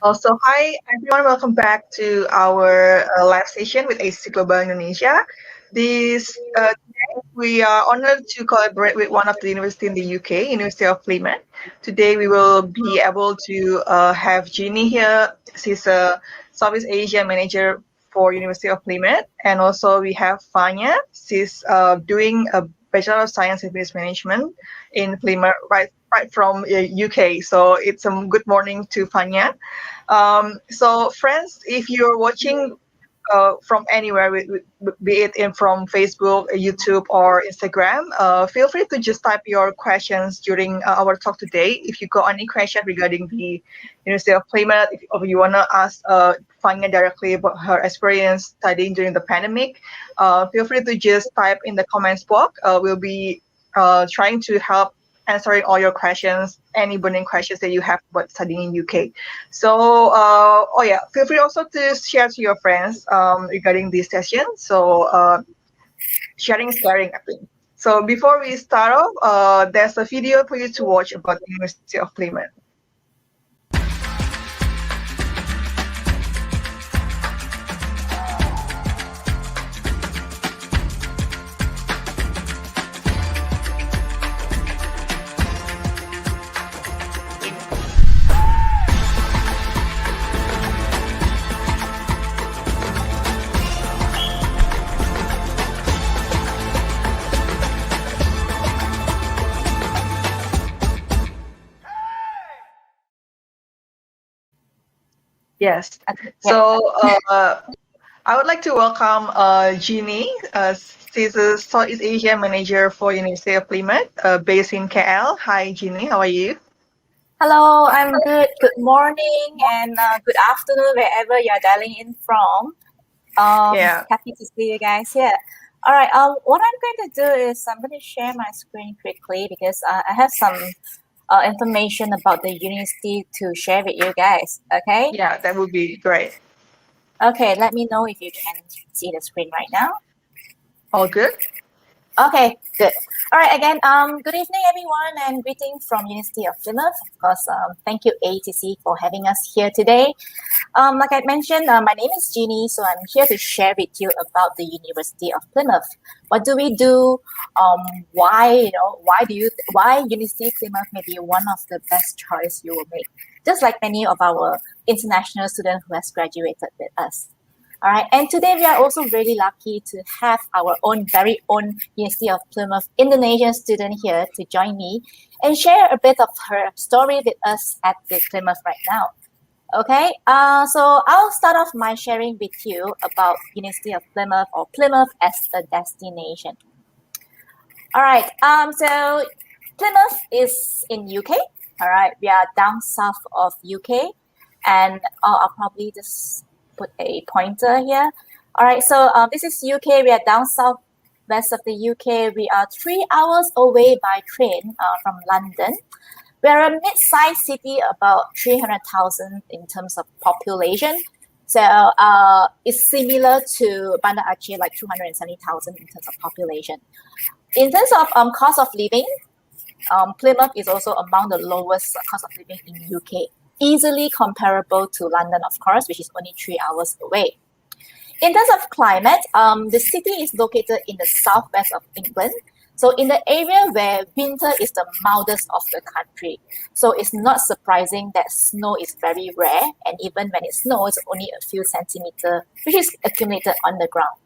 Also, hi everyone, welcome back to our live session with AECC Global Indonesia. Today we are honored to collaborate with one of the university in the UK, University of Plymouth. Today we will be able to have Jeannie here. She's a Southeast Asia manager for University of Plymouth, and also we have Fanya. She's doing a Bachelor of Science in Business Management in Plymouth, right from UK. So it's a good morning to Fanya. So friends, if you're watching from anywhere, be it from Facebook, YouTube, or Instagram, feel free to just type your questions during our talk today. If you got any question regarding the University of Plymouth, or you want to ask Fanya directly about her experience studying during the pandemic, feel free to just type in the comments box. We'll be trying to help answering all your questions, any burning questions that you have about studying in UK. So, feel free also to share to your friends regarding this session. So, sharing is caring, I think. So, before we start off, there's a video for you to watch about the University of Plymouth. Yes. So I would like to welcome Jeannie. She's a Southeast Asia manager for University of Plymouth, based in KL. Hi, Jeannie. How are you? Hello, I'm good. Good morning and good afternoon wherever you're dialing in from. Happy to see you guys here. All right. What I'm going to do is I'm going to share my screen quickly because I have some information about the university to share with you guys. Okay. Yeah, that would be great. Okay. Let me know if you can see the screen right now. All good. Okay, good. All right, again, good evening, everyone, and greetings from University of Plymouth. Of course, thank you, AECC, for having us here today. Like I mentioned, my name is Jeannie, so I'm here to share with you about the University of Plymouth. What do we do? Why University of Plymouth may be one of the best choice you will make, just like many of our international students who has graduated with us. All right, and today we are also really lucky to have our very own University of Plymouth Indonesian student here to join me and share a bit of her story with us at the Plymouth right now. Okay, so I'll start off my sharing with you about University of Plymouth or Plymouth as a destination. All right, so Plymouth is in UK. All right, we are down south of UK, and I'll probably just put a pointer here. All right, so this is UK. We are down south west of the UK. We are 3 hours away by train from London. We are a mid-sized city, about 300,000 in terms of population. So it's similar to Banda Aceh, like 270,000 in terms of population. In terms of cost of living, Plymouth is also among the lowest cost of living in UK. Easily comparable to London, of course, which is only 3 hours away. In terms of climate, the city is located in the southwest of England. So in the area where winter is the mildest of the country. So it's not surprising that snow is very rare. And even when it snows, only a few centimeters, which is accumulated on the ground.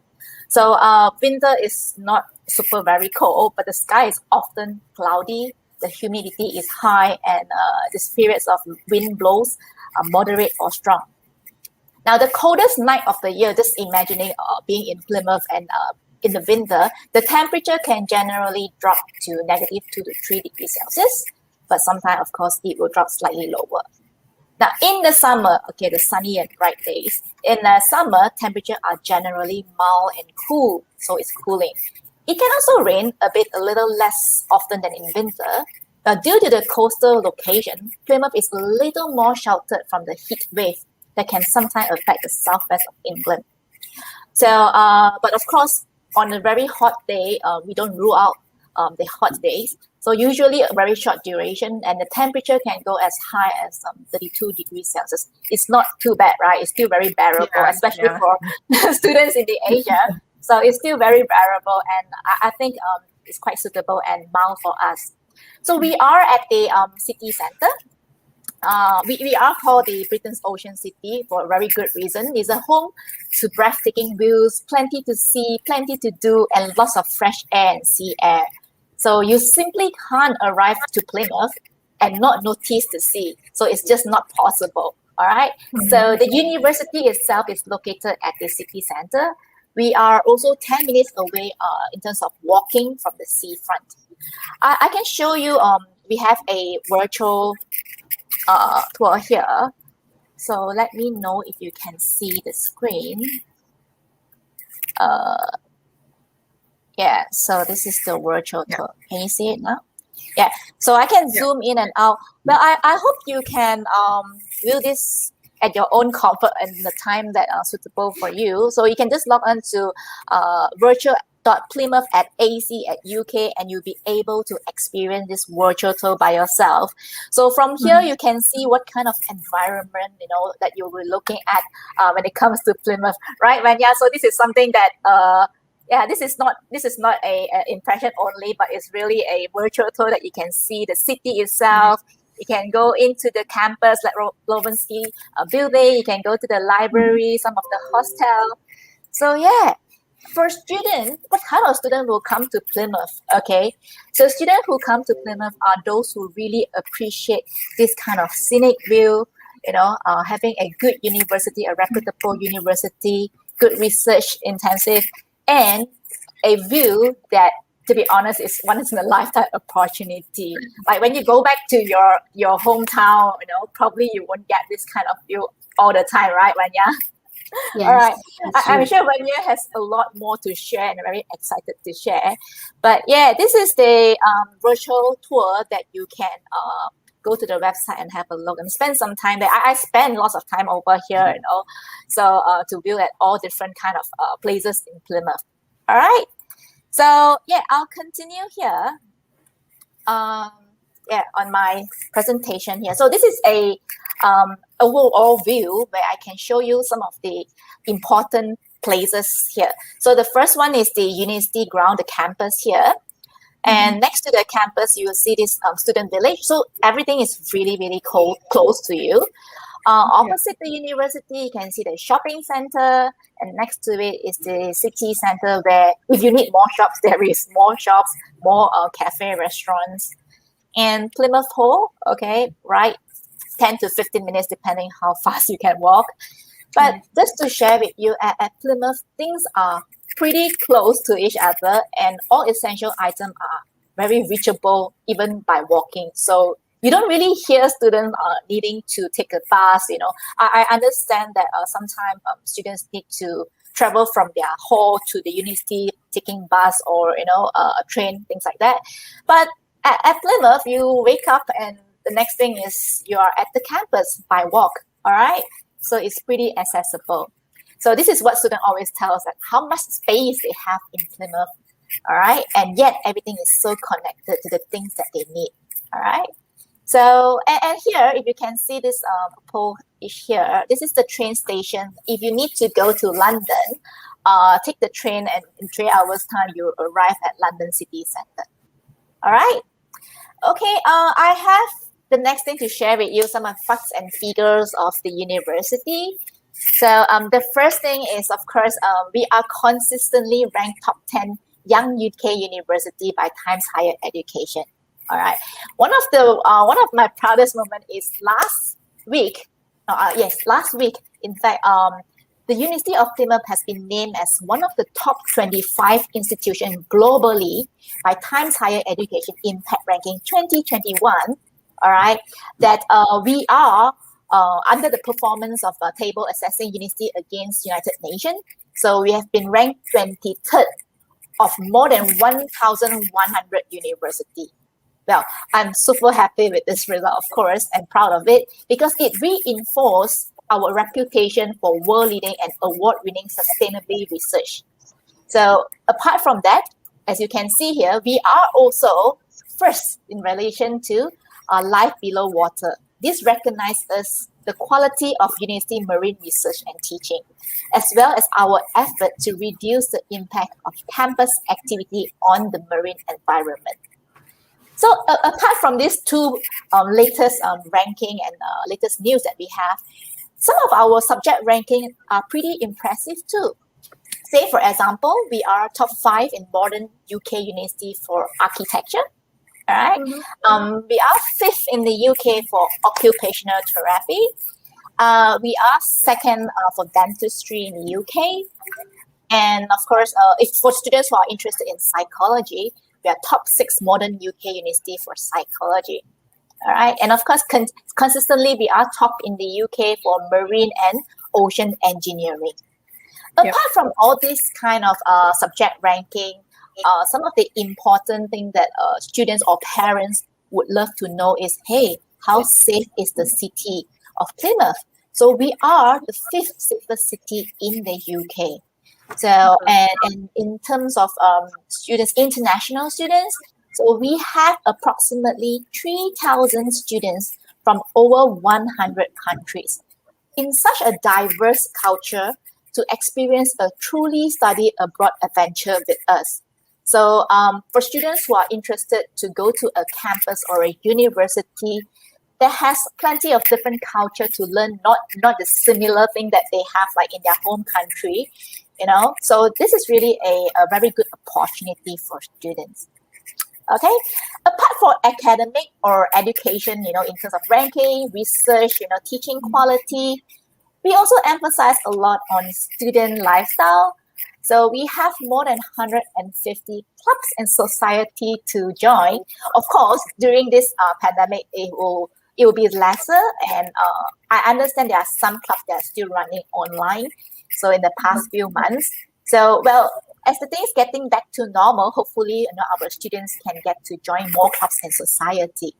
So winter is not super very cold, but the sky is often cloudy. The humidity is high, and the periods of wind blows are moderate or strong. Now, the coldest night of the year, just imagining being in Plymouth and in the winter, the temperature can generally drop to -2 to 3 degrees Celsius, but sometimes, of course, it will drop slightly lower. Now, in the summer, okay, the sunny and bright days, in the summer, temperatures are generally mild and cool, so it's cooling. It can also rain a little less often than in winter. Due to the coastal location, Plymouth is a little more sheltered from the heat wave that can sometimes affect the southwest of England. So, but of course, on a very hot day, we don't rule out the hot days. So usually a very short duration, and the temperature can go as high as 32 degrees Celsius. It's not too bad, right? It's still very bearable, especially for students in the Asia. So it's still very bearable, and I think it's quite suitable and mild for us. So we are at the city center. We are called the Britain's Ocean City for a very good reason. It's a home to breathtaking views, plenty to see, plenty to do, and lots of fresh air and sea air. So you simply can't arrive to Plymouth and not notice the sea. So it's just not possible. All right. So the university itself is located at the city center. We are also 10 minutes away in terms of walking from the seafront. I can show you, we have a virtual tour here. So let me know if you can see the screen. Yeah, so this is the virtual tour. Can you see it now? Yeah, so I can zoom in and out. Well, I hope you can view this at your own comfort and the time that are suitable for you. So you can just log on to virtual.plymouth@ac.uk and you'll be able to experience this virtual tour by yourself. So from here, you can see what kind of environment, that you'll be looking at when it comes to Plymouth, right, Vanya? So this is something that this is not a impression only, but it's really a virtual tour that you can see the city itself. You can go into the campus like Lovensky building. You can go to the library, some of the hostel. So yeah, for students, what kind of student will come to Plymouth? Okay, so students who come to Plymouth are those who really appreciate this kind of scenic view. Having a good university, a reputable university, good research intensive, and a view that, to be honest, is once in a lifetime opportunity. Like when you go back to your hometown, probably you won't get this kind of view all the time, right, Vanya? Yes, all right. I'm sure Vanya has a lot more to share and very excited to share. But yeah, this is the virtual tour that you can go to the website and have a look and spend some time there. I spend lots of time over here, so to view at all different kind of places in Plymouth. All right. So yeah, I'll continue here. On my presentation here. So this is a overall view where I can show you some of the important places here. So the first one is the university ground, the campus here. And next to the campus, you will see this student village. So everything is really, really close to you. Opposite the university, you can see the shopping center, and next to it is the city center where if you need more shops, there is more shops, more cafe, restaurants. And Plymouth Hall, okay, right, 10 to 15 minutes depending how fast you can walk. But just to share with you, at Plymouth, things are pretty close to each other and all essential items are very reachable even by walking. So you don't really hear students needing to take a bus. I understand that sometimes students need to travel from their hall to the university, taking bus or a train, things like that. But at Plymouth, you wake up and the next thing is you are at the campus by walk. All right, so it's pretty accessible. So this is what students always tell us, that how much space they have in Plymouth. All right, and yet everything is so connected to the things that they need. All right. So, and here, if you can see this pole is here, this is the train station. If you need to go to London, take the train and in 3 hours time, you arrive at London City Centre. All right. Okay, I have the next thing to share with you, some of facts and figures of the university. So the first thing is, of course, we are consistently ranked top 10 young UK university by Times Higher Education. All right. One of my proudest moments is last week. In fact, the University of Plymouth has been named as one of the top 25 institutions globally by Times Higher Education Impact Ranking 2021. All right, that we are under the performance of a table assessing university against United Nations. So we have been ranked 23rd of more than 1,100 universities. Well, I'm super happy with this result, of course, and proud of it because it reinforced our reputation for world-leading and award-winning sustainability research. So apart from that, as you can see here, we are also first in relation to life below water. This recognizes the quality of university marine research and teaching, as well as our effort to reduce the impact of campus activity on the marine environment. So apart from these two latest ranking and latest news that we have, some of our subject ranking are pretty impressive too. Say, for example, we are top 5 in modern UK university for architecture. All right. We are 5th in the UK for occupational therapy. We are 2nd for dentistry in the UK. And of course, if for students who are interested in psychology, we are top 6 modern UK university for psychology. All right. And of course, consistently, we are top in the UK for marine and ocean engineering. Apart from all this kind of subject ranking, some of the important thing that students or parents would love to know is, hey, how safe is the city of Plymouth? So we are the 5th safest city in the UK. So, and in terms of students, international students, so we have approximately 3,000 students from over 100 countries in such a diverse culture to experience a truly study abroad adventure with us. So for students who are interested to go to a campus or a university that has plenty of different culture to learn, not the similar thing that they have like in their home country, so this is really a very good opportunity for students. Okay, apart from academic or education, in terms of ranking, research, teaching quality, we also emphasize a lot on student lifestyle. So we have more than 150 clubs and society to join. Of course, during this pandemic, it will be lesser. And I understand there are some clubs that are still running online. So in the past few months. So, well, as the things getting back to normal, hopefully, our students can get to join more clubs and society.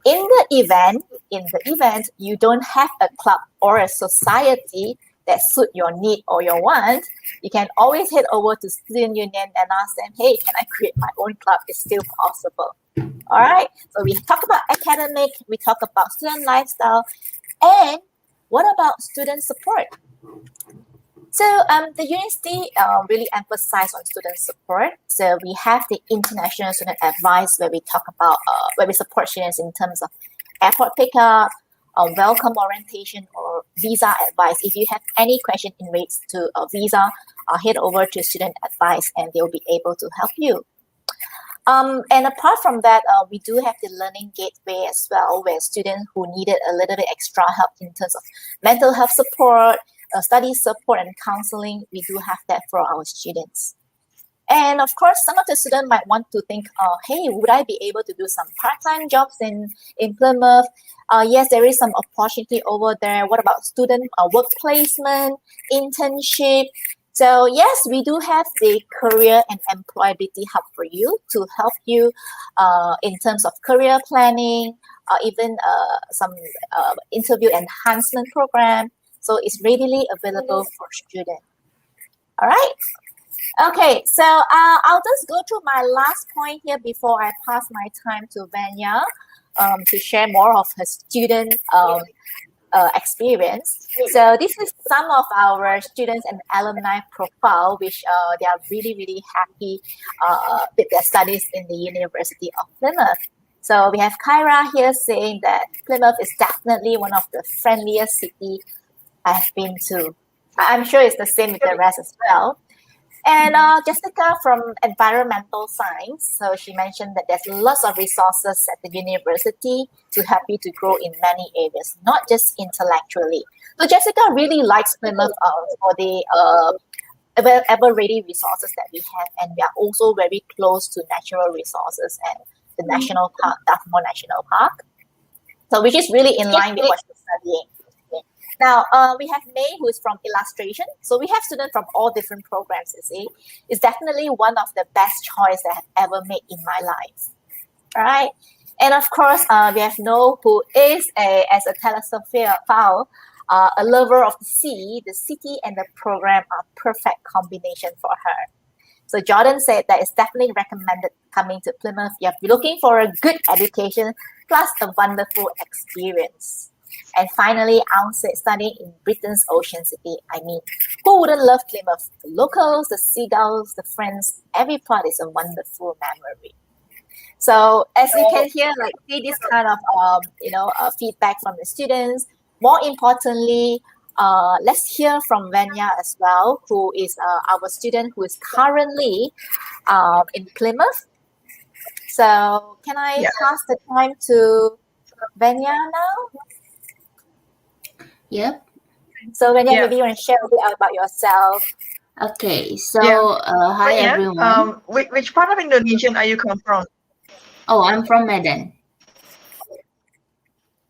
In the event you don't have a club or a society that suit your need or your want, you can always head over to Student Union and ask them, hey, can I create my own club? It's still possible. All right. So we talk about academic, we talk about student lifestyle, and what about student support? So the university really emphasize on student support. So we have the international student advice where we talk about where we support students in terms of airport pickup, welcome orientation, or visa advice. If you have any question in regards to a visa, head over to student advice and they'll be able to help you. And apart from that, we do have the learning gateway as well, where students who needed a little bit extra help in terms of mental health support, study support and counseling, we do have that for our students. And of course, some of the students might want to think, hey, would I be able to do some part-time jobs in Plymouth? Yes, there is some opportunity over there. What about student work placement, internship? So yes, we do have the career and employability hub for you to help you in terms of career planning, even some interview enhancement program. So it's readily available for students. All right. Okay, so I'll just go through my last point here before I pass my time to Vanya to share more of her student experience. So this is some of our students and alumni profile, which they are really, really happy with their studies in the University of Plymouth. So we have Kyra here saying that Plymouth is definitely one of the friendliest cities I've been to. I'm sure it's the same with the rest as well. And Jessica from environmental science, so she mentioned that there's lots of resources at the university to help you to grow in many areas, not just intellectually. So Jessica really likes Plymouth for the ever-ready resources that we have, and we are also very close to natural resources and the National Park, Dartmoor National Park. So which is really in line with what she's studying. Now, we have May, who is from illustration. So we have students from all different programs, you see. It's definitely one of the best choice that I've ever made in my life. All right. And of course, we have No, who is as a telesophile, a lover of the sea. The city and the program are perfect combination for her. So Jordan said that it's definitely recommended coming to Plymouth if you're looking for a good education plus a wonderful experience. And finally, Aung said studying in Britain's Ocean City. I mean, who wouldn't love Plymouth? The locals, the seagulls, the friends, every part is a wonderful memory. So as you can hear, like see this kind of feedback from the students. More importantly, let's hear from Vanya as well, who is our student who is currently in Plymouth. So can I pass the time to Vanya now? Yep. So Vanya, maybe you want to share a bit about yourself. Okay, so hi Vanya, everyone. which part of Indonesia are you come from? Oh, I'm from Medan.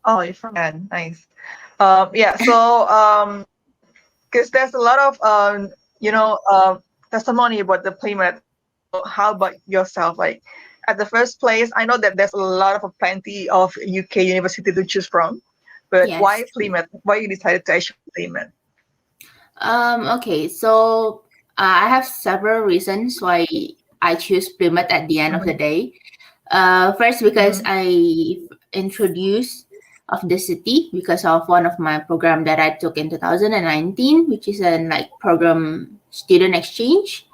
Oh, you're from Medan. Nice. So because there's a lot of testimony about the Plymouth. How about yourself? Like at the first place, I know that there's a lot of plenty of UK university to choose from, but Yes. why Plymouth? Why you decided to actually Plymouth? Okay, so I have several reasons why I choose Plymouth at the end of the day. First, because I introduced of the city because of one of my program that I took in 2019, which is a program student exchange.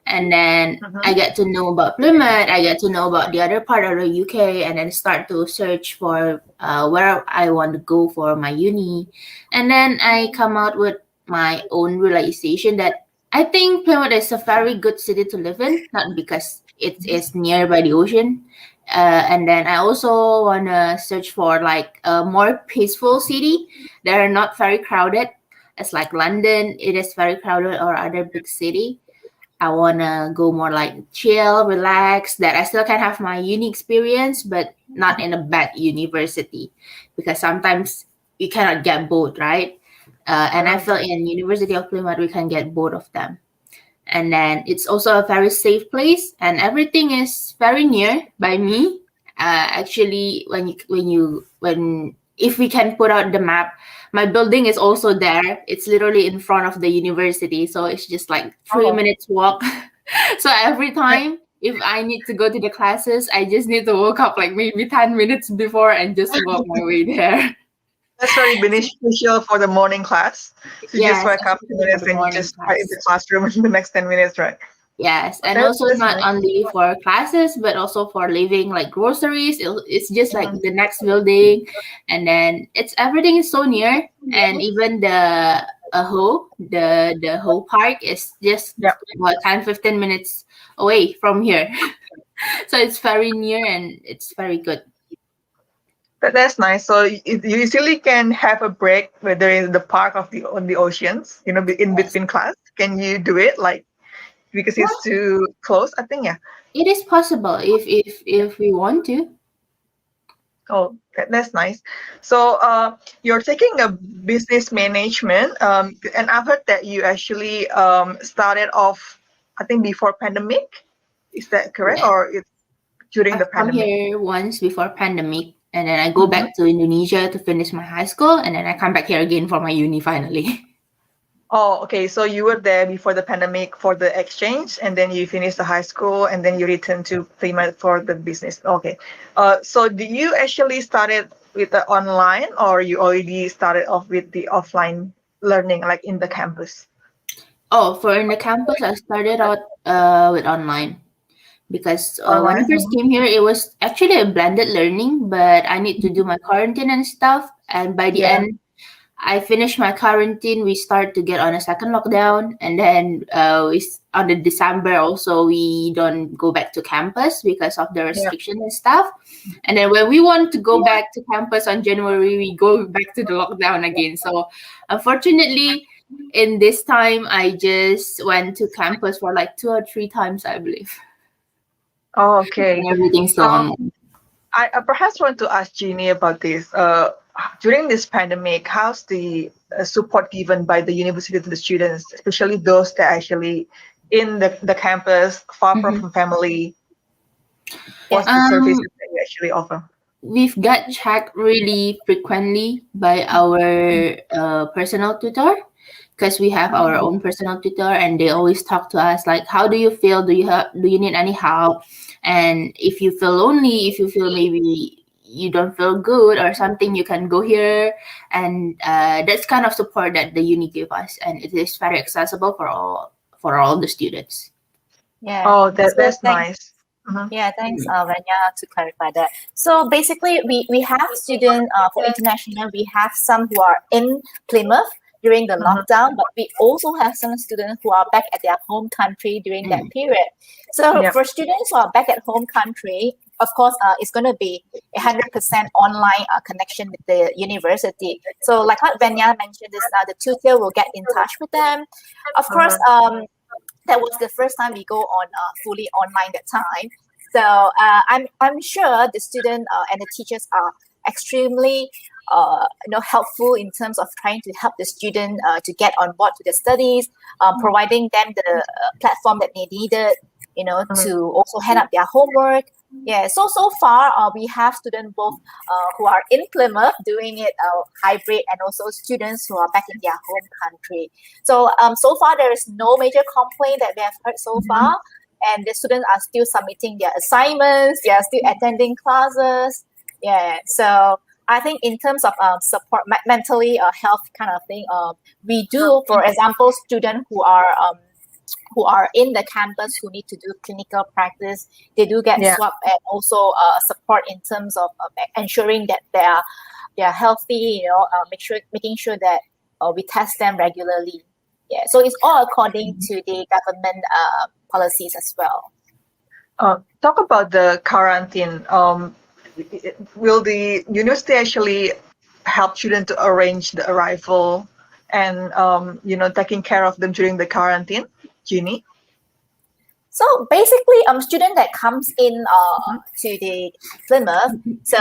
And then I get to know about Plymouth, I get to know about the other part of the UK, and then start to search for where I want to go for my uni. And then I come out with my own realization that I think Plymouth is a very good city to live in, not because it is near by the ocean. And then I also want to search for like a more peaceful city that are not very crowded. It's like London, it is very crowded, or other big city. I want to go more like chill, relax, that I still can have my uni experience, but not in a bad university, because sometimes you cannot get both, right? And I feel in University of Plymouth, we can get both of them. And then it's also a very safe place, and everything is very near by me. Actually, if we can put out the map, my building is also there. It's literally in front of the university, so it's just like 3 minutes walk. So every time if I need to go to the classes, I just need to wake up like maybe 10 minutes before and just walk my way there. That's very beneficial for the morning class. So you just wake up 10 minutes and you just right in the classroom in the next 10 minutes, right? Yes, and also not only for classes, but also for living, like groceries. It's just like the next building, and then everything is so near, and even the whole park is just 10-15 minutes away from here. So it's very near and it's very good. That's nice. So you easily can have a break, whether in the park on the oceans, in between class. Can you do it because it's too close? I think it is possible if we want to. Oh, that's nice. So you're taking a business management, and I've heard that you actually started off, I think, before pandemic. Is that correct, or it's during the I've come pandemic? here once before pandemic, and then I go back to Indonesia to finish my high school, and then I come back here again for my uni finally. Oh, okay. So you were there before the pandemic for the exchange, and then you finished the high school, and then you returned to Plymouth for the business. Okay. So do you actually started with the online, or you already started off with the offline learning, like in the campus? Oh, for in the campus, I started out with online. Because when I Online? first came here, it was actually a blended learning, but I need to do my quarantine and stuff. And by the end, I finished my quarantine. We start to get on a second lockdown, and then on the December also we don't go back to campus because of the restriction and stuff. And then when we want to go back to campus on January, we go back to the lockdown again. So unfortunately, in this time, I just went to campus for like 2 or 3 times, I believe. Oh, okay. Everything's still online. I perhaps want to ask Jeannie about this. During this pandemic, how's the support given by the university to the students, especially those that actually in the campus, far from family? What's the services that you actually offer? We've got checked really frequently by our personal tutor, because we have our own personal tutor, and they always talk to us like, how do you feel? Do you need any help? And if you feel lonely, if you feel maybe you don't feel good or something, you can go here. And that's kind of support that the uni give us, and it is very accessible for all the students. Yeah. Oh, So that's thanks. nice. Yeah, thanks, Rania, to clarify that. So basically, we have students for international. We have some who are in Plymouth during the lockdown, but we also have some students who are back at their home country during that period. So Yep. for students who are back at home country, of course, it's going to be 100% online connection with the university. So like what Vanya mentioned, is the tutor will get in touch with them. Of course, that was the first time we go on fully online that time. So I'm sure the student and the teachers are extremely helpful in terms of trying to help the student to get on board to the studies, providing them the platform that they needed, to also hand up their homework. Yeah, so far we have students both who are in Plymouth doing it hybrid, and also students who are back in their home country. So so far there is no major complaint that we have heard so far, and the students are still submitting their assignments. They are still attending classes. Yeah, so I think in terms of support, mentally health kind of thing, we do, for example, students who are in the campus who need to do clinical practice, they do get swabbed, and also support in terms of ensuring that they are healthy. Making sure that we test them regularly. Yeah, so it's all according to the government policies as well. Talk about the quarantine. Will the university actually help students to arrange the arrival and taking care of them during the quarantine, Jeannie? So basically, student that comes in to the Plymouth, so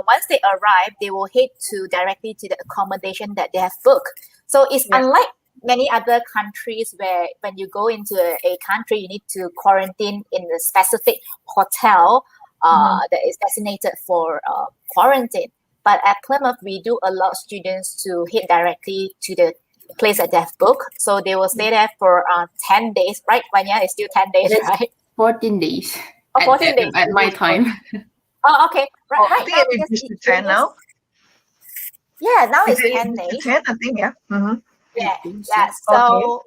once they arrive, they will head directly to the accommodation that they have booked. So it's unlike many other countries where when you go into a country, you need to quarantine in a specific hotel that is designated for quarantine. But at Plymouth, we do allow students to head directly to the place that they have booked. So they will stay there for 10 days, right? Vanya, it's still 10 days, right? 14 days. Oh, 14 days. At my time. Oh, okay. Right, I think it is 10 now. Yeah, now it's 10 days. 10, I think, yeah. Yeah. So,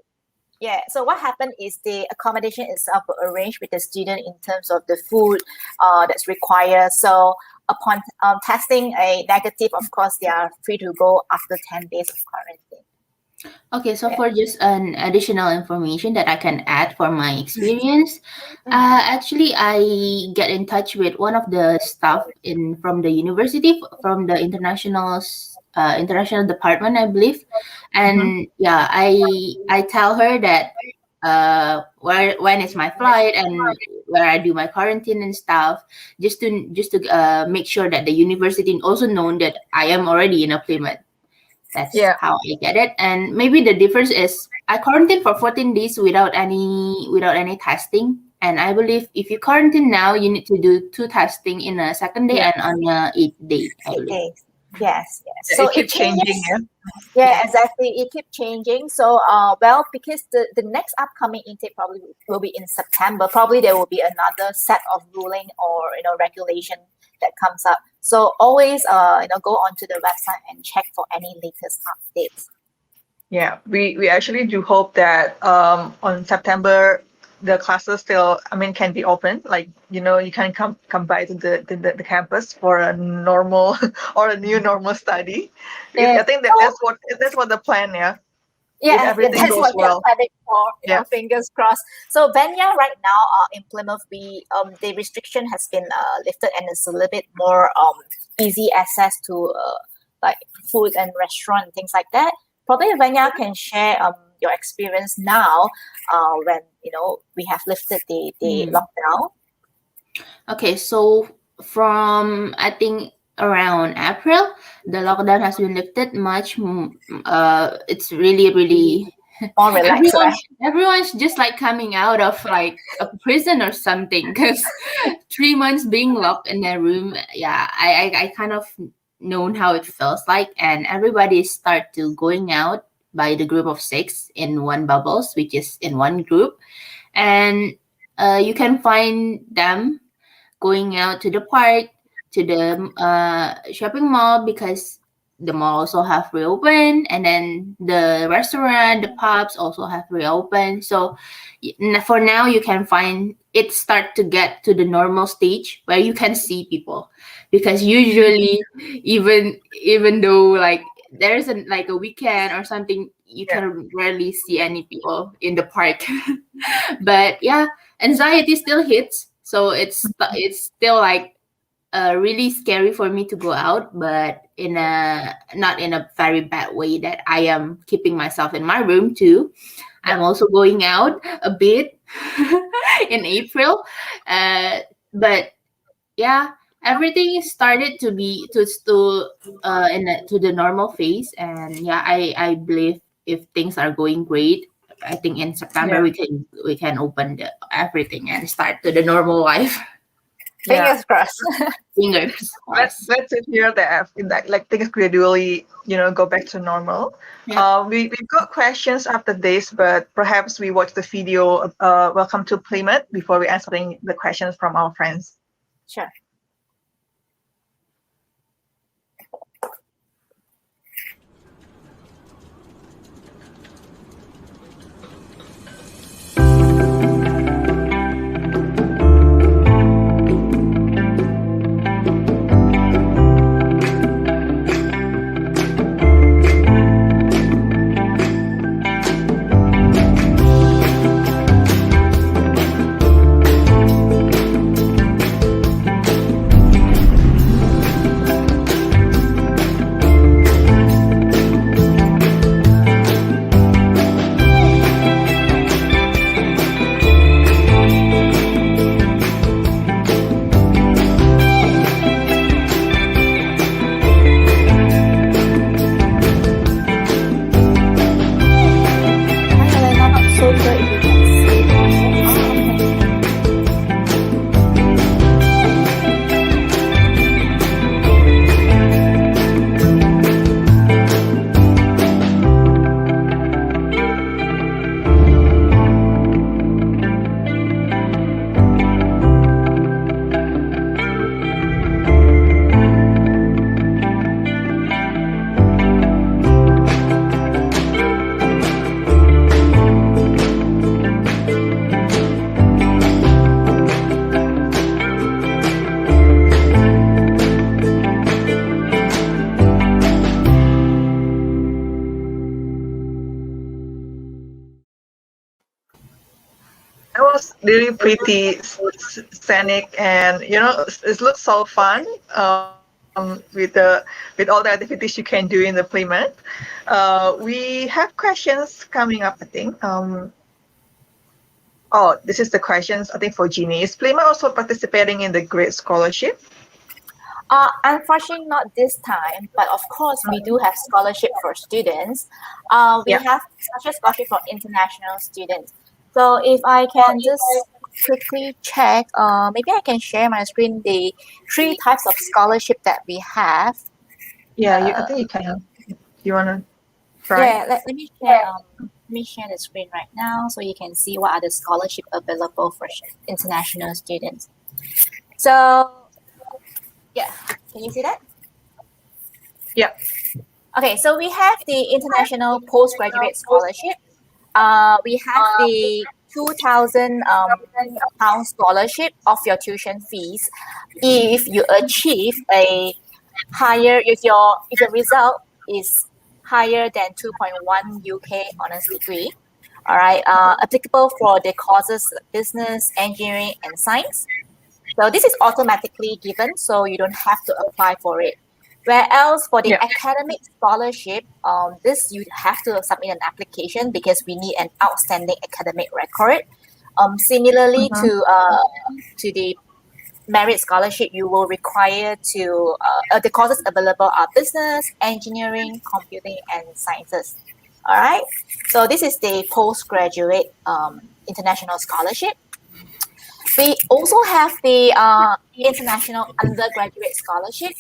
so what happened is the accommodation itself will arrange with the student in terms of the food that's required. So upon testing a negative, of course, they are free to go after 10 days of quarantine. Okay, so for just an additional information that I can add for my experience, actually I get in touch with one of the staff from the university, from the international department, I believe, and I tell her that when is my flight and where I do my quarantine and stuff, just to make sure that the university also know that I am already in a Plymouth. That's how I get it. And maybe the difference is I quarantined for 14 days without any testing. And I believe if you quarantine now, you need to do 2 testing in a second day and on a 8th day. I believe. Yes. So it keeps changing. Yeah, exactly. It keeps changing. So, because the next upcoming intake probably will be in September. Probably there will be another set of ruling or regulation that comes up. So always go onto the website and check for any latest updates. Yeah, we actually do hope that on September the classes still can be open. Like you can come by to the campus for a normal or a new normal study. I think that's what the plan. Yeah, if everything that's goes what well. they're planning for. Fingers crossed. So Benya, right now in Plymouth, the restriction has been lifted, and it's a little bit more easy access to like food and restaurant and things like that. Probably Benya can share your experience now when we have lifted the lockdown. Okay, so from I think around April, the lockdown has been lifted much. It's really more relaxed. Everyone's just like coming out of like a prison or something, because 3 months being locked in their room. Yeah, I kind of known how it feels like, and everybody start to going out by the group of 6 in one bubbles, which is in one group. And you can find them going out to the park, to the shopping mall, because the mall also have reopened, and then the restaurant, the pubs also have reopened. So for now, you can find it start to get to the normal stage where you can see people, because usually even though like there's like a weekend or something, you can rarely see any people in the park. But yeah, anxiety still hits, so it's still like really scary for me to go out, but in a not in a very bad way that I am keeping myself in my room too. I'm also going out a bit in April, but yeah, everything started to be to the normal phase, and yeah, I believe if things are going great, I think in September we can open everything and start to the normal life. Fingers crossed. Fingers crossed. Let's hear that like things gradually, go back to normal. Yeah. We've got questions after this, but perhaps we watch the video. Welcome to Plymouth before we answering the questions from our friends. Sure. That was really pretty scenic, and it looks so fun with all the activities you can do in the Plymouth. We have questions coming up, I think. This is the questions, I think, for Jeannie. Is Plymouth also participating in the Great Scholarship? Unfortunately, not this time, but of course, we do have scholarship for students. We have such a scholarship for international students. So if I can just quickly check, maybe I can share my screen, the 3 types of scholarship that we have. Yeah, I think you can. You want to try? Yeah, let me share. Let me share the screen right now so you can see what are the scholarship available for international students. So, yeah, can you see that? Yeah. Okay, so we have the International Postgraduate Scholarship. We have the 2,000 pound scholarship of your tuition fees if you achieve a higher, if your result is higher than 2.1 UK honors degree. All right, applicable for the courses business, engineering, and science. So this is automatically given, so you don't have to apply for it. Whereas for the academic scholarship, this you have to submit an application because we need an outstanding academic record. Similarly to the merit scholarship, you will require to the courses available are business, engineering, computing, and sciences. All right. So this is the postgraduate international scholarship. We also have the international undergraduate scholarship.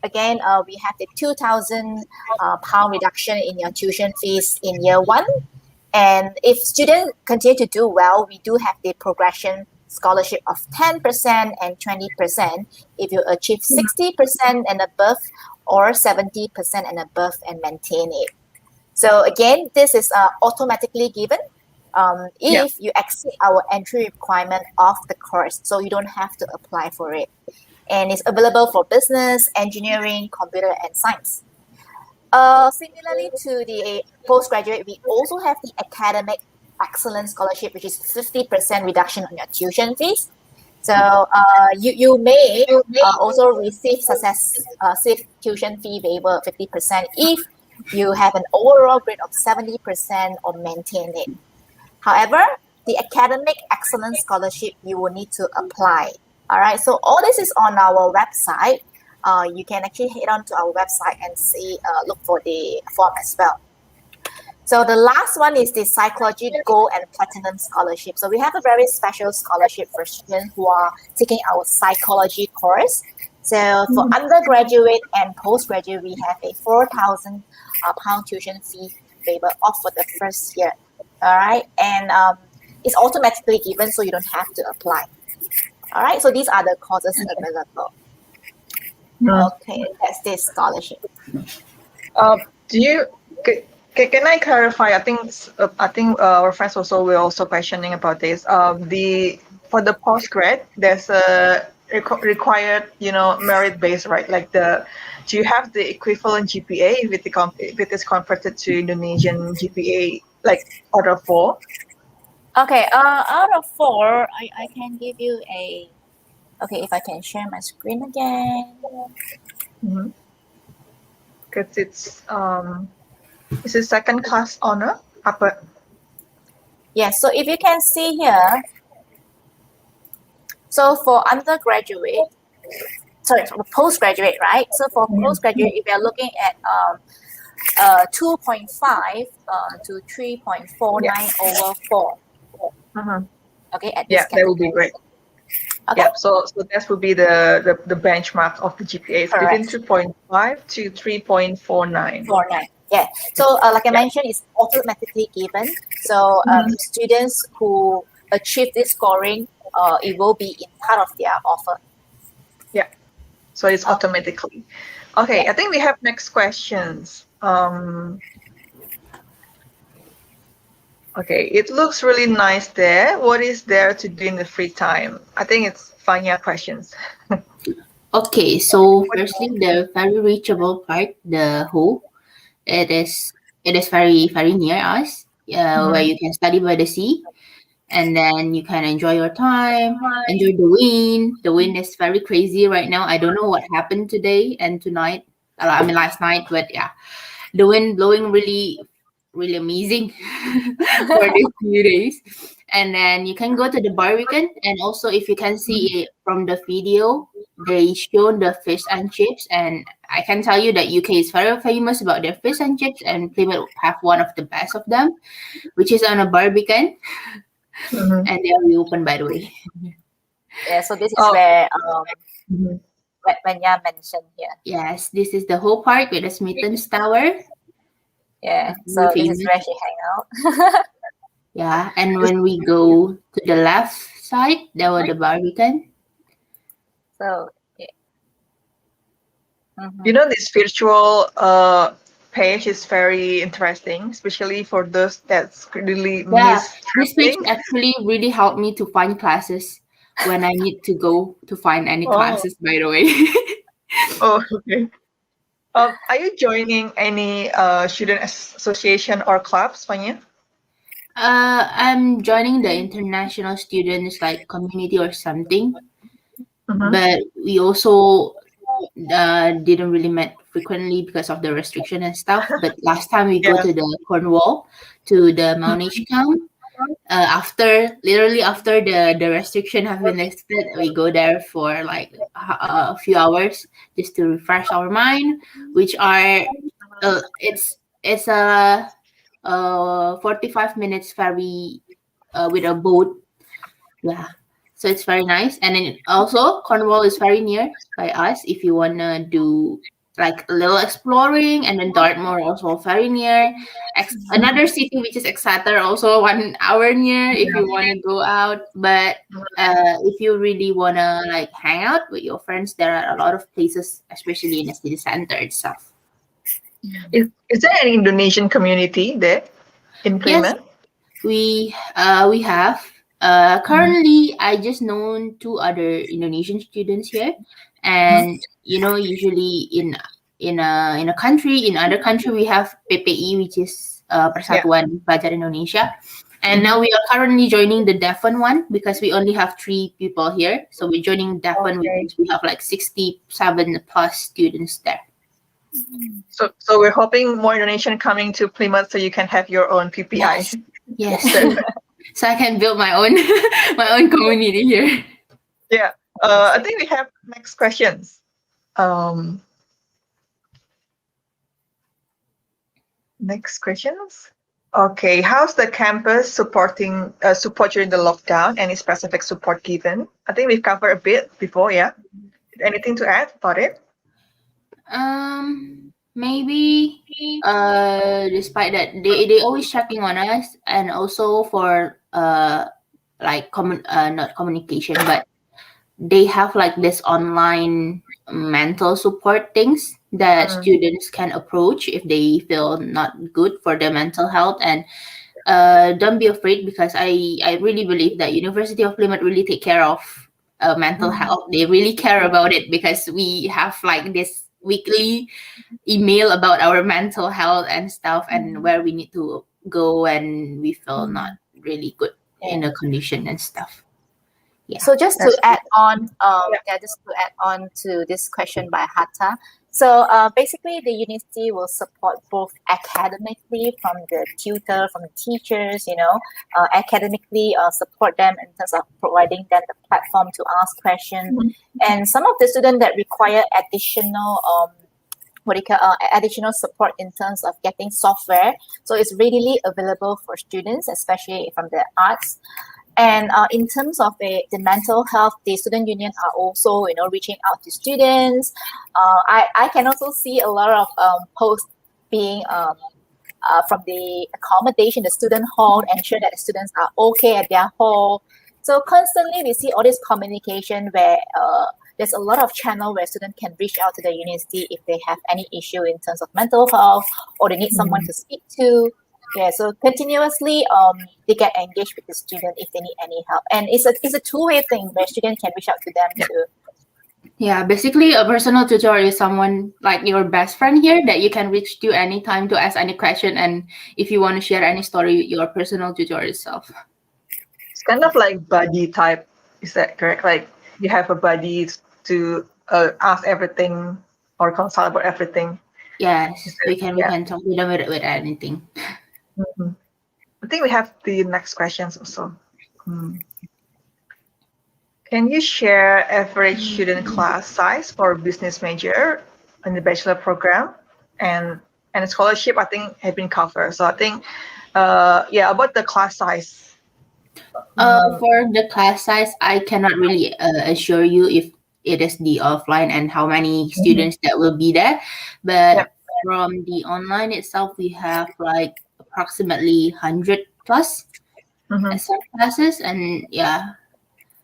again, we have the £2,000 reduction in your tuition fees in year one. And if students continue to do well, we do have the progression scholarship of 10% and 20% if you achieve 60% and above or 70% and above and maintain it. So again, this is automatically given if you exceed our entry requirement of the course, so you don't have to apply for it. And it's available for business, engineering, computer, and science. Similarly to the postgraduate, we also have the academic excellence scholarship, which is 50% reduction on your tuition fees. So you may also receive successive tuition fee waiver 50% if you have an overall grade of 70% or maintain it. However, the academic excellence scholarship, you will need to apply. All right, so all this is on our website. You can actually head on to our website and see, look for the form as well. So the last one is the Psychology Gold and Platinum Scholarship. So we have a very special scholarship for students who are taking our psychology course. So for undergraduate and postgraduate, we have a £4,000 tuition fee waiver off for the first year. All right, and it's automatically given, so you don't have to apply. All right, so these are the courses available. Okay, that's this scholarship. Can I clarify? I think our friends also were also questioning about this. For the postgrad, there's a required, merit based, right? Like do you have the equivalent GPA if it is converted to Indonesian GPA, like out of 4? Okay, out of 4, I can give you a. Okay, if I can share my screen again. Because it's a second class honor upper. Yes, so if you can see here, so for undergraduate, for postgraduate, right? So for postgraduate, if you're looking at 2.5 to 3.49 over 4. Okay, at this that would be great. Okay. Yeah, so that would be the benchmark of the GPA. It's between 2.5 to 3.49. Yeah. So like I mentioned, it's automatically given. So students who achieve this scoring, it will be in part of their offer. Yeah. So it's automatically. Okay, I think we have next questions. Okay, it looks really nice there. What is there to do in the free time? I think it's Fanya questions. Okay, so firstly, the very reachable part, the Ho, it is very, very near us, where you can study by the sea, and then you can enjoy your time, enjoy the wind. The wind is very crazy right now. I don't know what happened today and tonight. Last night, but yeah, the wind blowing really, really amazing for these few days. And then you can go to the Barbican, and also if you can see it from the video, they show the fish and chips, and I can tell you that UK is very famous about their fish and chips, and Plymouth have one of the best of them, which is on a Barbican, and they are reopened, by the way. Yeah, so this is where Vanya mentioned here. Yes, this is the whole park with the Smithens Tower. Yeah, so this is where she hang out. Yeah, and when we go to the left side, there was the Barbican. So, yeah. This virtual page is very interesting, especially for those that's really miss this page traveling. actually really helped me to find classes when I need to go to find any classes, by the way. Oh, okay. Are you joining any student association or clubs, Fanya? I'm joining the international students like community or something, but we also didn't really met frequently because of the restriction and stuff. But last time we go to the Cornwall, to the Mount Camp, after the restriction have been lifted, we go there for like a few hours just to refresh our mind, which are it's a 45 minutes ferry with a boat. Yeah, so it's very nice. And then also Cornwall is very near by us if you wanna do like a little exploring, and then Dartmoor also very near. Another city which is Exeter also 1 hour near if you want to go out. But if you really want to like hang out with your friends, there are a lot of places, especially in the city center itself. Is there an Indonesian community there in Yes, Plymouth? we have. Currently, I just known 2 other Indonesian students here, and usually in a country, in other country, we have PPI, which is Persatuan Pelajar Indonesia, and now we are currently joining the Devon one because we only have 3 people here, so we're joining Devon, which means we have like 67 plus students there. So we're hoping more Indonesian coming to Plymouth so you can have your own PPI. Yes. So I can build my own my own community here. Yeah. I think we have next questions. Next questions. Okay. How's the campus support during the lockdown? Any specific support given? I think we've covered a bit before. Yeah. Anything to add about it? Maybe despite that they always checking on us, and also for like not communication, but they have like this online mental support things that students can approach if they feel not good for their mental health. And don't be afraid, because I really believe that University of Plymouth really take care of mental health. They really care about it, because we have like this weekly email about our mental health and stuff, and where we need to go when we feel not really good in a condition and stuff. Yeah. So just to add on, to this question by Hatta. So basically, the university will support both academically from the tutor, from the teachers, academically support them in terms of providing them the platform to ask questions. And some of the students that require additional additional support in terms of getting software. So it's readily available for students, especially from the arts. And in terms of the mental health, the student union are also, reaching out to students. I can also see a lot of posts being from the accommodation, the student hall, ensure that the students are okay at their hall. So constantly we see all this communication where there's a lot of channel where students can reach out to the university if they have any issue in terms of mental health, or they need someone to speak to. Yeah, so continuously they get engaged with the student if they need any help, and it's a two-way thing where students can reach out to them too. Yeah, basically a personal tutor is someone like your best friend here that you can reach to anytime to ask any question, and if you want to share any story, your personal tutor itself. It's kind of like buddy type. Is that correct? Like you have a buddy to ask everything or consult about everything. Yes, we can talk to them with anything. I think we have the next questions also. Can you share average student class size for business major in the bachelor program, and scholarship? I think have been covered. So I think about the class size. For the class size, I cannot really assure you if it is the offline and how many students that will be there, but from the online itself, we have like approximately 100 plus SM classes, and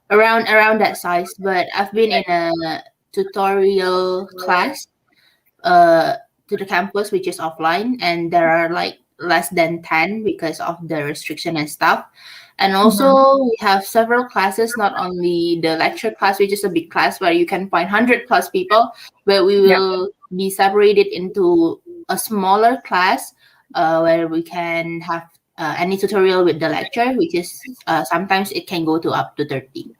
around that size. But I've been in a tutorial class to the campus, which is offline, and there are like less than 10 because of the restriction and stuff. And also we have several classes, not only the lecture class, which is a big class where you can find 100 plus people, but we will be separated into a smaller class where we can have any tutorial with the lecture, which is sometimes it can go to up to 30.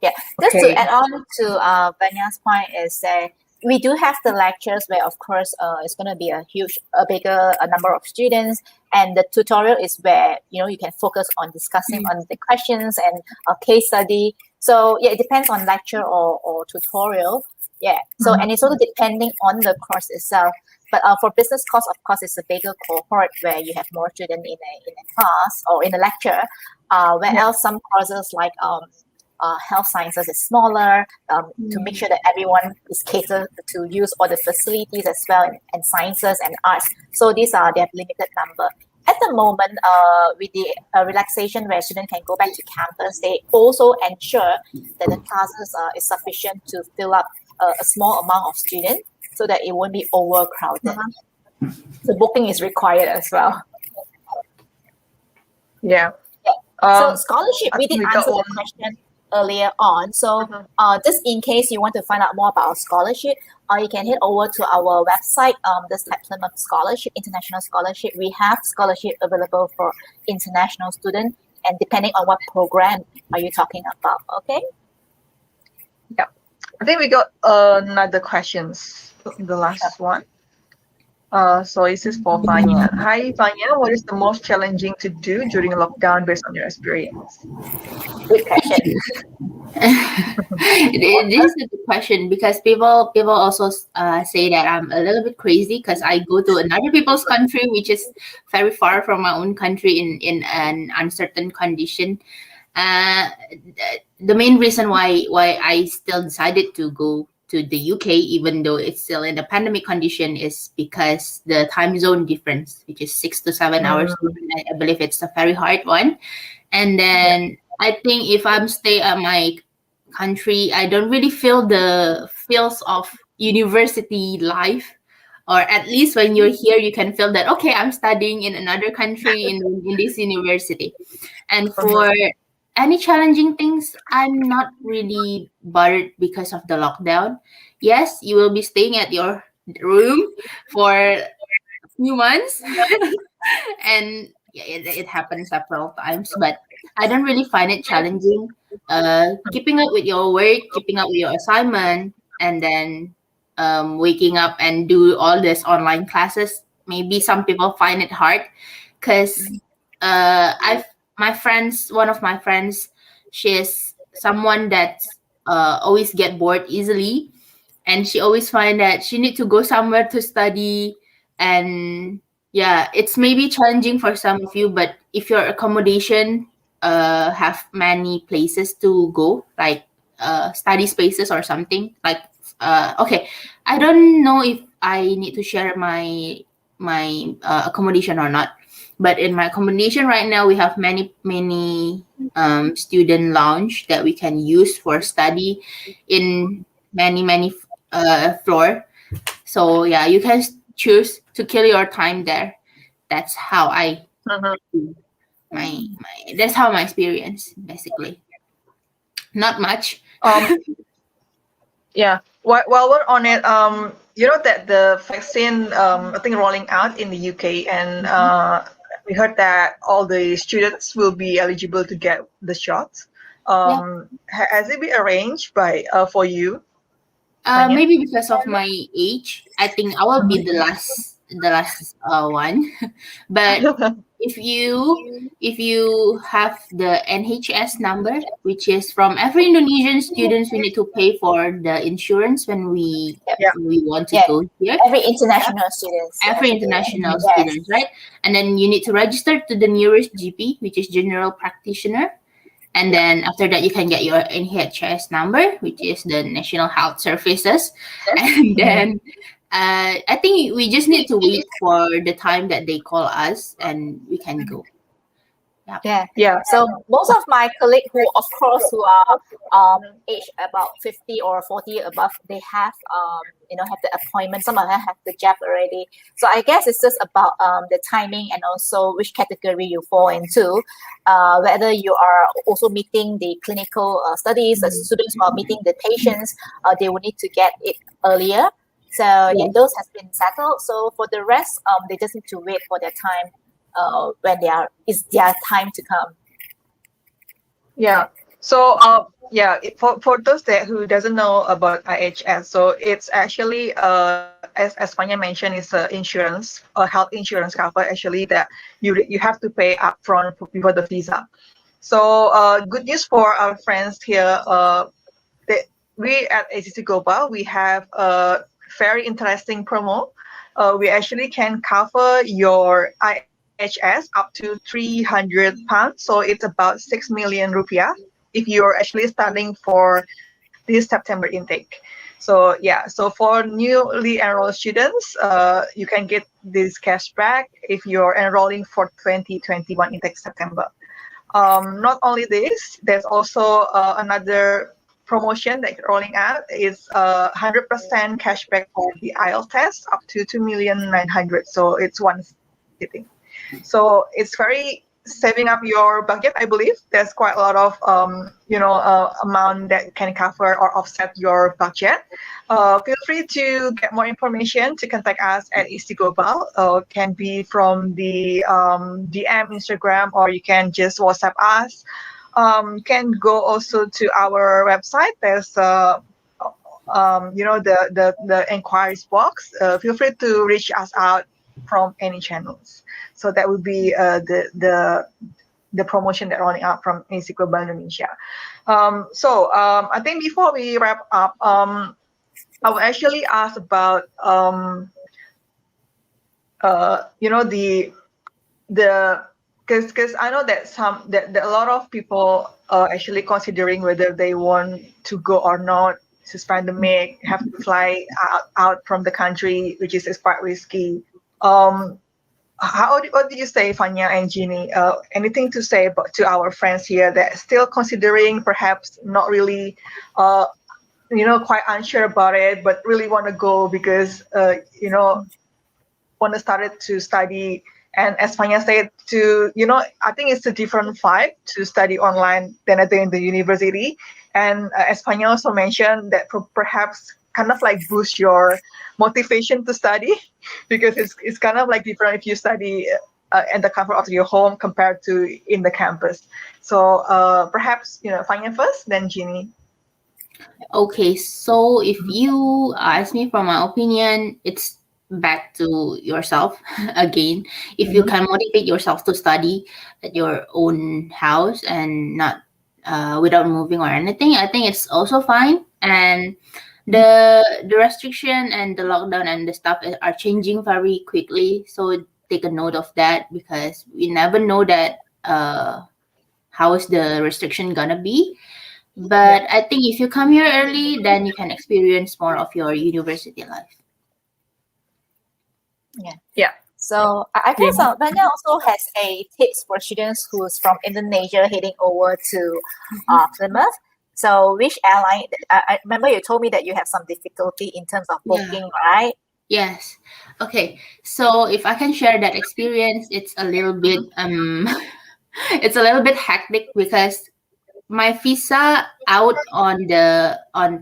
Yeah, just to add on to Vanya's point is that we do have the lectures where, of course, it's going to be a bigger number of students, and the tutorial is where you can focus on discussing on the questions and a case study. So it depends on lecture or tutorial. Yeah. So and it's also depending on the course itself. But for business course, of course, it's a bigger cohort where you have more students in a class or in a lecture. Where else some courses like health sciences is smaller, to make sure that everyone is catered to use all the facilities as well, and sciences and arts. So they have limited number. At the moment, with the relaxation where students can go back to campus, they also ensure that the classes is sufficient to fill up a small amount of students so that it won't be overcrowded. So booking is required as well. Yeah. So scholarship, we did answer the question earlier on. So just in case you want to find out more about our scholarship, you can head over to our website, this Plymouth Scholarship, International Scholarship. We have scholarship available for international students, and depending on what program are you talking about, okay? Yeah. I think we got another questions, the last one. So this is for Fanya. Hi, Fanya. What is the most challenging to do during lockdown based on your experience? Good question. This is a good question because people also say that I'm a little bit crazy because I go to another people's country, which is very far from my own country in an uncertain condition. The main reason why I still decided to go to the UK, even though it's still in the pandemic condition, is because the time zone difference, which is 6 to 7 hours. I believe it's a very hard one. And then I think if I'm stay at my country, I don't really feel the feels of university life. Or at least when you're here, you can feel that, okay, I'm studying in another country in this university. And for any challenging things, I'm not really bothered because of the lockdown. Yes, you will be staying at your room for a few months. And yeah, it happens several times, but I don't really find it challenging. Keeping up with your work, keeping up with your assignment, and then waking up and do all this online classes. Maybe some people find it hard because one of my friends, she's someone that always get bored easily, and she always find that she need to go somewhere to study. And yeah, it's maybe challenging for some of you, but if your accommodation have many places to go, like study spaces or something, like okay, I don't know if I need to share my accommodation or not, but in my accommodation right now we have many student lounge that we can use for study in many floor. So yeah, you can choose to kill your time there. That's how I do my that's how my experience, basically. Not much. Yeah. While we're on it, you know that the vaccine, I think rolling out in the UK, and we heard that all the students will be eligible to get the shots. Has it been arranged by for you? Maybe because of my age, I think I will be the last one. But if you have the NHS number, which is from every Indonesian students, we need to pay for the insurance when we want to go here. Every international students. Every international students, right? And then you need to register to the nearest GP, which is general practitioner. And then after that, you can get your NHS number, which is the National Health Services. And then I think we just need to wait for the time that they call us and we can go. Yeah. So most of my colleagues who are aged about 50 or 40 above, they have have the appointment. Some of them have the jab already. So I guess it's just about the timing and also which category you fall into. Whether you are also meeting the clinical studies, the students who are meeting the patients, they will need to get it earlier. So those has been settled. So for the rest, they just need to wait for their time. When it's their time to come. Yeah. So for those who doesn't know about IHS, so it's actually as Fanya mentioned, it's a insurance, a health insurance cover actually that you have to pay upfront before the visa. So good news for our friends here. We at AECC Global, we have a very interesting promo. We actually can cover your IHS up to £300, so it's about 6 million rupiah. if you're actually studying for this September intake. So yeah, so for newly enrolled students, you can get this cashback if you're enrolling for 2021 intake September. Not only this, there's also another promotion that rolling out is 100% cashback for the IELTS test up to 2,900,000. So it's one sitting. So it's very saving up your budget. I believe there's quite a lot of amount that can cover or offset your budget. Feel free to get more information to contact us at AECC Global. Can be from the DM Instagram, or you can just WhatsApp us. You can go also to our website. There's the inquiries box. Feel free to reach us out from any channels. So that would be the promotion that rolling out from AECC Global Indonesia. I think before we wrap up, I will actually ask about because I know that a lot of people are actually considering whether they want to go or not. This pandemic, have to fly out from the country, which is quite risky. What do you say, Fanya and Jeannie? Anything to say to our friends here that still considering, perhaps not really, quite unsure about it, but really want to go because, want to start to study. And as Fanya said, I think it's a different vibe to study online than I think in the university. And as Fanya also mentioned, that perhaps kind of like boost your motivation to study because it's kind of like different if you study in the comfort of your home compared to in the campus. So perhaps Fanya first, then Jeannie. Okay, so if you ask me for my opinion, it's back to yourself again. If you can motivate yourself to study at your own house and not without moving or anything, I think it's also fine. And the restriction and the lockdown and the stuff are changing very quickly, so take a note of that because we never know that how is the restriction gonna be. But I think if you come here early, then you can experience more of your university life. Yeah. So I guess Vanya also has a tips for students who's from Indonesia heading over to Plymouth. So which airline? I remember you told me that you have some difficulty in terms of booking, right? Yes. Okay. So if I can share that experience, it's a little bit it's a little bit hectic because my visa out on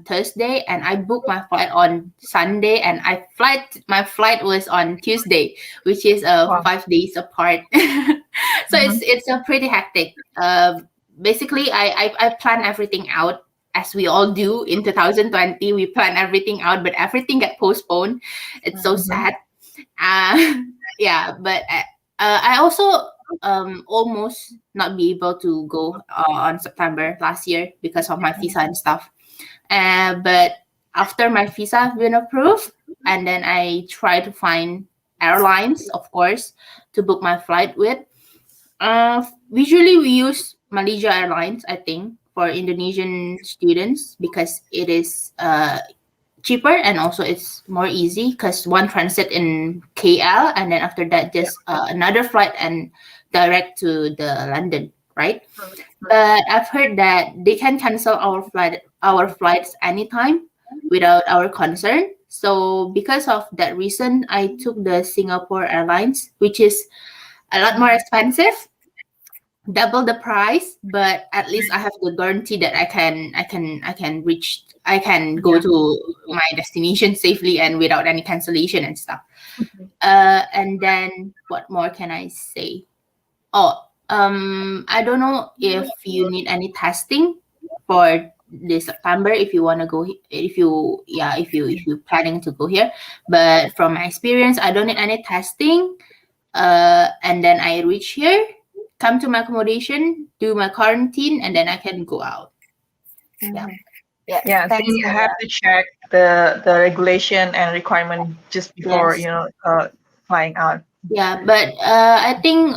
Thursday and I booked my flight on Sunday and my flight was on Tuesday, which is 5 days apart. So it's a pretty hectic. Basically I plan everything out as we all do in 2020. We plan everything out, but everything got postponed. It's so sad. But I also almost not be able to go on September last year because of my visa and stuff. But after my visa has been approved, and then I try to find airlines, of course, to book my flight with. Usually we use Malaysia Airlines, I think, for Indonesian students because it is cheaper and also it's more easy because one transit in KL and then after that just another flight and direct to the London, right? But I've heard that they can cancel our flights anytime without our concern. So because of that reason, I took the Singapore Airlines, which is a lot more expensive, double the price, but at least I have the guarantee that I can go to my destination safely and without any cancellation and stuff. And then what more can I say? I don't know if you need any testing for this September if you want to go if you're planning to go here, but from my experience I don't need any testing. And then I reach here, come to my accommodation, do my quarantine, and then I can go out. Yeah, so you have to check the regulation and requirement just before flying out. Yeah, but I think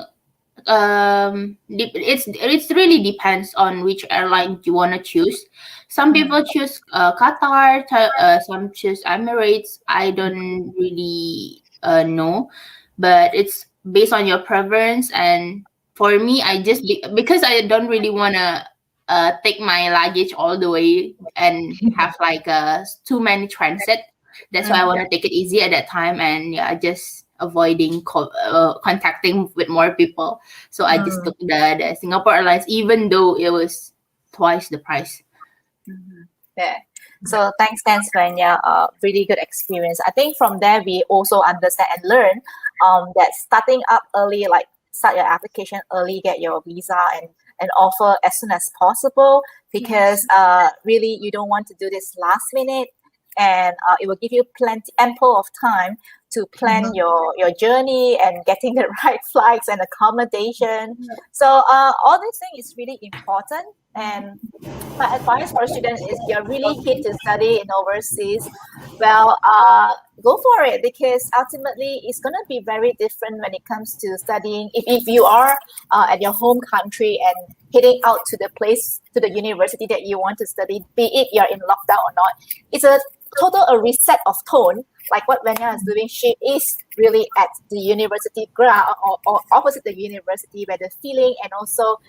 It's really depends on which airline you want to choose. Some people choose Qatar, some choose Emirates. I don't really know, but it's based on your preference. And for me, I just because I don't really want to take my luggage all the way and have like too many transit. That's why I want to take it easy at that time, and yeah, just avoiding contacting with more people. So I just took the Singapore Airlines, even though it was twice the price. Yeah. So thanks, Vanya. Really good experience. I think from there we also understand and learn that starting up early, like start your application early, get your visa and offer as soon as possible, because really you don't want to do this last minute, and it will give you ample of time to plan your journey and getting the right flights and accommodation. So all these things is really important. And my advice for students is, you're really keen to study in overseas, well, go for it, because ultimately it's going to be very different when it comes to studying. If you are at your home country and heading out to the place, to the university that you want to study, be it you're in lockdown or not, it's a reset of tone. Like what Vanya is doing, she is really at the university ground or opposite the university, where the feeling and also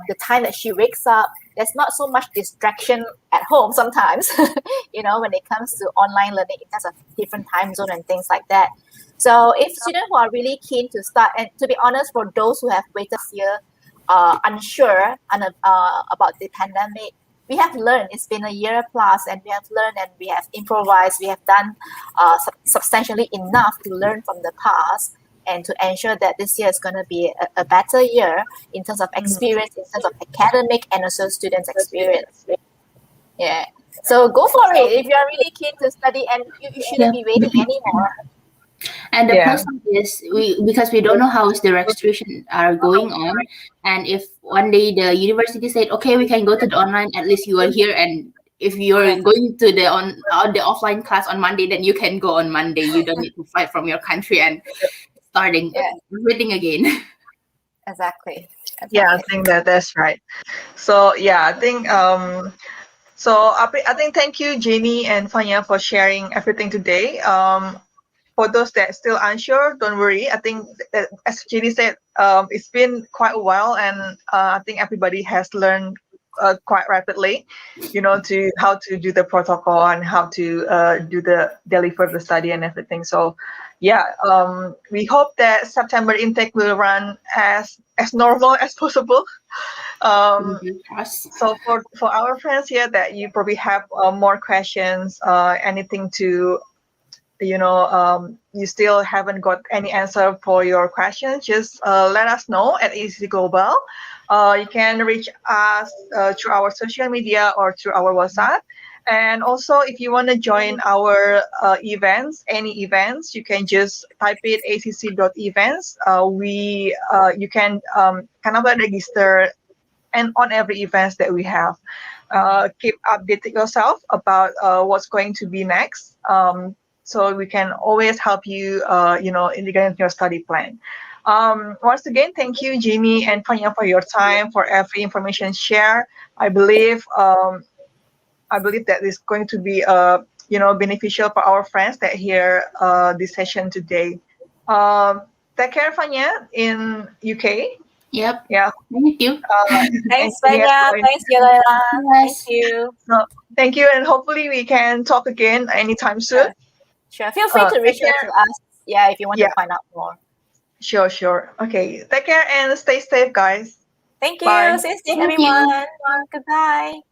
the time that she wakes up, there's not so much distraction at home sometimes, when it comes to online learning in terms of different time zone and things like that. So if students who are really keen to start, and to be honest, for those who have waited here, unsure about the pandemic, we have learned. It's been a year plus, and we have learned and we have improvised. We have done substantially enough to learn from the past and to ensure that this year is going to be a better year in terms of experience, in terms of academic and also students' experience. Yeah. So go for it if you are really keen to study, and you shouldn't be waiting anymore. And the plus is because we don't know how the restrictions are going on, and if one day the university said, okay, we can go to the online, at least you are here, and if you're going to the the offline class on Monday, then you can go on Monday. You don't need to fly from your country and starting everything again. Exactly. Yeah, I think that's right. So yeah, I think I think thank you, Jenny and Fanya, for sharing everything today. For those that still unsure, don't worry. I think as Jenny said, it's been quite a while, and I think everybody has learned quite rapidly, to how to do the protocol and how to deliver the study and everything. So yeah, we hope that September intake will run as normal as possible. So for our friends here that you probably have more questions, anything to you still haven't got any answer for your questions, just let us know at AECC Global. You can reach us through our social media or through our WhatsApp. And also, if you want to join our events, any events, you can just type it acc.events. You can kind of register and on every event that we have. Keep updating yourself about what's going to be next. So we can always help you, integrate your study plan. Once again, thank you, Jimmy and Fanya, for your time, for every information shared. I believe that is going to be, beneficial for our friends that hear this session today. Take care, Fanya, in UK. Yep. Yeah. Thank you. Thanks, Fanya. Thanks, Yolanda. Thank you. So, thank you, and hopefully we can talk again anytime soon. Sure. Feel free to reach out to us. Yeah, if you want to find out more. Sure. Okay. Take care and stay safe, guys. Thank you. Bye. Stay safe, everyone. Goodbye.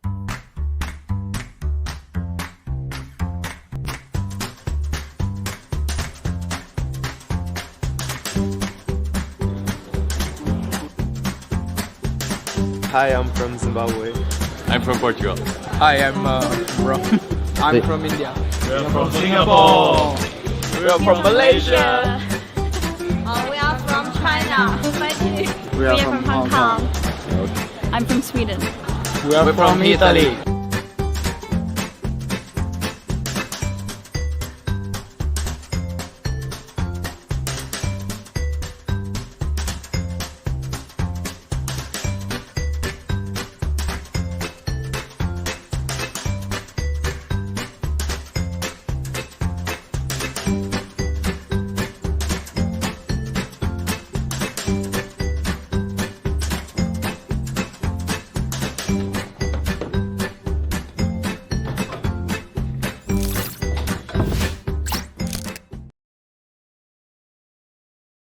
Hi, I'm from Zimbabwe. I'm from Portugal. Hi, I'm from India. We're from Singapore. We're from Malaysia. We are from China. We are from Hong Kong. I'm from Sweden. We are from Italy.